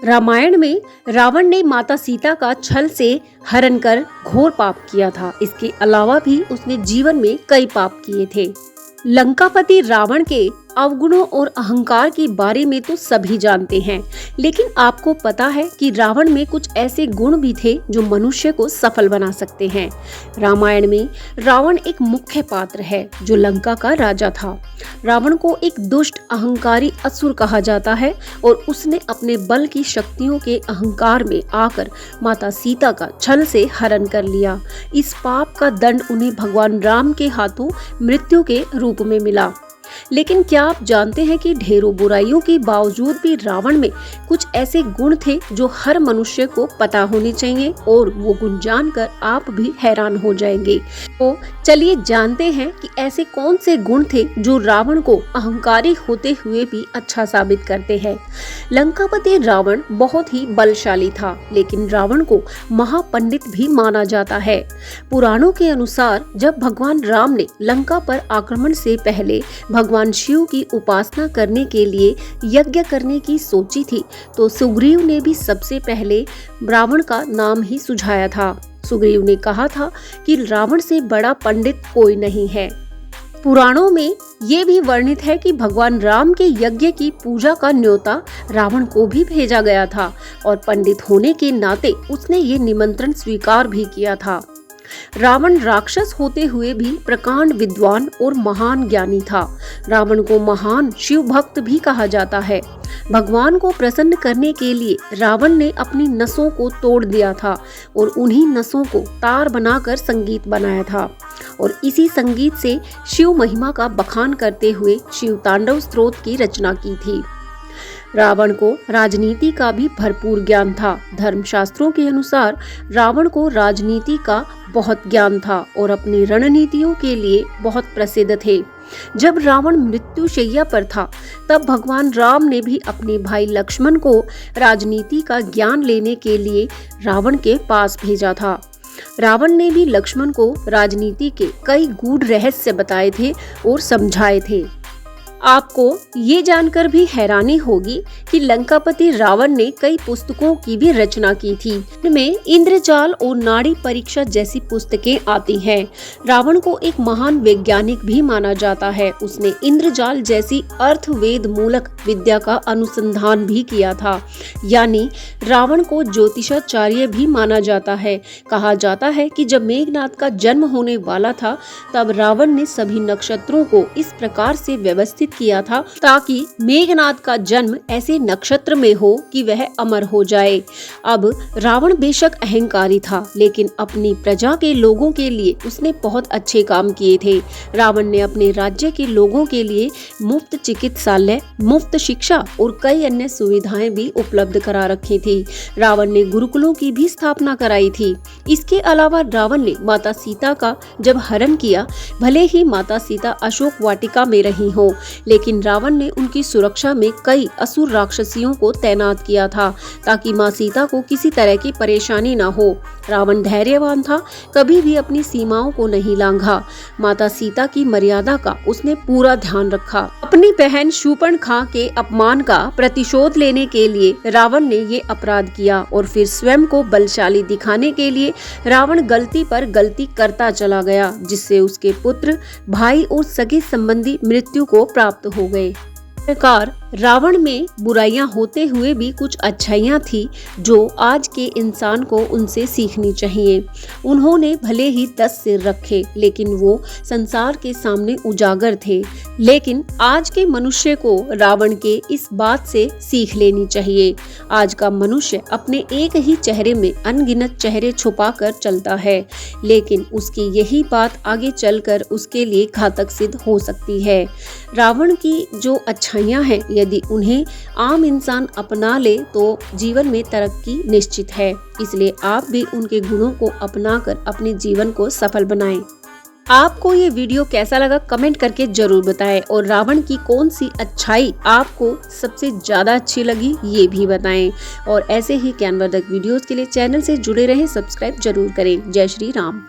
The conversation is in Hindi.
रामायण में रावण ने माता सीता का छल से हरण कर घोर पाप किया था। इसके अलावा भी उसने जीवन में कई पाप किए थे। लंकापति रावण के अवगुणों और अहंकार के बारे में तो सभी जानते हैं, लेकिन आपको पता है कि रावण में कुछ ऐसे गुण भी थे जो मनुष्य को सफल बना सकते हैं। रामायण में रावण एक मुख्य पात्र है जो लंका का राजा था। रावण को एक दुष्ट अहंकारी असुर कहा जाता है और उसने अपने बल की शक्तियों के अहंकार में आकर माता सीता का छल से हरण कर लिया। इस पाप का दंड उन्हें भगवान राम के हाथों मृत्यु के रूप में मिला। लेकिन क्या आप जानते हैं कि ढेरों बुराइयों के बावजूद भी रावण में कुछ ऐसे गुण थे जो हर मनुष्य को पता होने चाहिए, और वो गुण जानकर आप भी हैरान हो जाएंगे। तो चलिए जानते हैं कि ऐसे कौन से गुण थे जो रावण को अहंकारी होते हुए भी अच्छा साबित करते हैं। लंकापति रावण बहुत ही बलशाली था, लेकिन रावण को महापंडित भी माना जाता है। पुराणों के अनुसार जब भगवान राम ने लंका पर आक्रमण से पहले भगवान शिव की उपासना करने के लिए यज्ञ करने की सोची थी, तो सुग्रीव ने भी सबसे पहले रावण का नाम ही सुझाया था। सुग्रीव ने कहा था कि रावण से बड़ा पंडित कोई नहीं है। पुराणों में ये भी वर्णित है कि भगवान राम के यज्ञ की पूजा का न्योता रावण को भी भेजा गया था, और पंडित होने के नाते उसने ये निमंत्रण स्वीकार भी किया था। रावण राक्षस होते हुए भी प्रकांड विद्वान और महान ज्ञानी था। रावण को महान शिव भक्त भी कहा जाता है। भगवान को प्रसन्न करने के लिए रावण ने अपनी नसों को तोड़ दिया था और उन्हीं नसों को तार बनाकर संगीत बनाया था, और इसी संगीत से शिव महिमा का बखान करते हुए शिव तांडव स्तोत्र की रचना की थी। रावण को राजनीति का भी भरपूर ज्ञान था। धर्मशास्त्रों के अनुसार रावण को राजनीति का बहुत ज्ञान था और अपनी रणनीतियों के लिए बहुत प्रसिद्ध थे। जब रावण मृत्युशैया पर था, तब भगवान राम ने भी अपने भाई लक्ष्मण को राजनीति का ज्ञान लेने के लिए रावण के पास भेजा था। रावण ने भी लक्ष्मण को राजनीति के कई गूढ़ रहस्य बताए थे और समझाए थे। आपको ये जानकर भी हैरानी होगी कि लंकापति रावण ने कई पुस्तकों की भी रचना की थी। इनमें इंद्रजाल और नाड़ी परीक्षा जैसी पुस्तकें आती हैं। रावण को एक महान वैज्ञानिक भी माना जाता है। उसने इंद्रजाल जैसी अर्थवेद मूलक विद्या का अनुसंधान भी किया था, यानी रावण को ज्योतिषाचार्य भी माना जाता है। कहा जाता है कि जब मेघनाद का जन्म होने वाला था, तब रावण ने सभी नक्षत्रों को इस प्रकार से व्यवस्थित किया था ताकि मेघनाद का जन्म ऐसे नक्षत्र में हो कि वह अमर हो जाए। अब रावण बेशक अहंकारी था, लेकिन अपनी प्रजा के लोगों के लिए उसने बहुत अच्छे काम किए थे। रावण ने अपने राज्य के लोगों के लिए मुफ्त चिकित्सालय, मुफ्त शिक्षा और कई अन्य सुविधाएं भी उपलब्ध करा रखी थी। रावण ने गुरुकुलों की भी स्थापना कराई थी। इसके अलावा रावण ने माता सीता का जब हरण किया, भले ही माता सीता अशोक वाटिका में रही हो, लेकिन रावण ने उनकी सुरक्षा में कई असुर राक्षसियों को तैनात किया था ताकि मां सीता को किसी तरह की परेशानी न हो। रावण धैर्यवान था, कभी भी अपनी सीमाओं को नहीं लांघा। माता सीता की मर्यादा का उसने पूरा ध्यान रखा। अपनी बहन शूर्पणखा के अपमान का प्रतिशोध लेने के लिए रावण ने ये अपराध किया, और फिर स्वयं को बलशाली दिखाने के लिए रावण गलती पर गलती करता चला गया, जिससे उसके पुत्र, भाई और सगे संबंधी मृत्यु को प्राप्त हो गए। प्रकार रावण में बुराइयां होते हुए भी कुछ अच्छाइयां थी जो आज के इंसान को उनसे सीखनी चाहिए। उन्होंने भले ही 10 सिर रखे, लेकिन वो संसार के सामने उजागर थे। लेकिन आज के मनुष्य को रावण के इस बात से सीख लेनी चाहिए। आज का मनुष्य अपने एक ही चेहरे में अनगिनत चेहरे छुपा कर चलता है, लेकिन उसकी यही बात आगे चलकर उसके लिए घातक सिद्ध हो सकती है। रावण की जो अच्छाइयां हैं, यदि उन्हें आम इंसान अपना ले तो जीवन में तरक्की निश्चित है। इसलिए आप भी उनके गुणों को अपनाकर अपने जीवन को सफल बनाएं। आपको ये वीडियो कैसा लगा कमेंट करके जरूर बताएं, और रावण की कौन सी अच्छाई आपको सबसे ज्यादा अच्छी लगी ये भी बताएं। और ऐसे ही ज्ञानवर्धक वीडियोस के लिए चैनल से जुड़े रहें, सब्सक्राइब जरूर करें। जय श्री राम।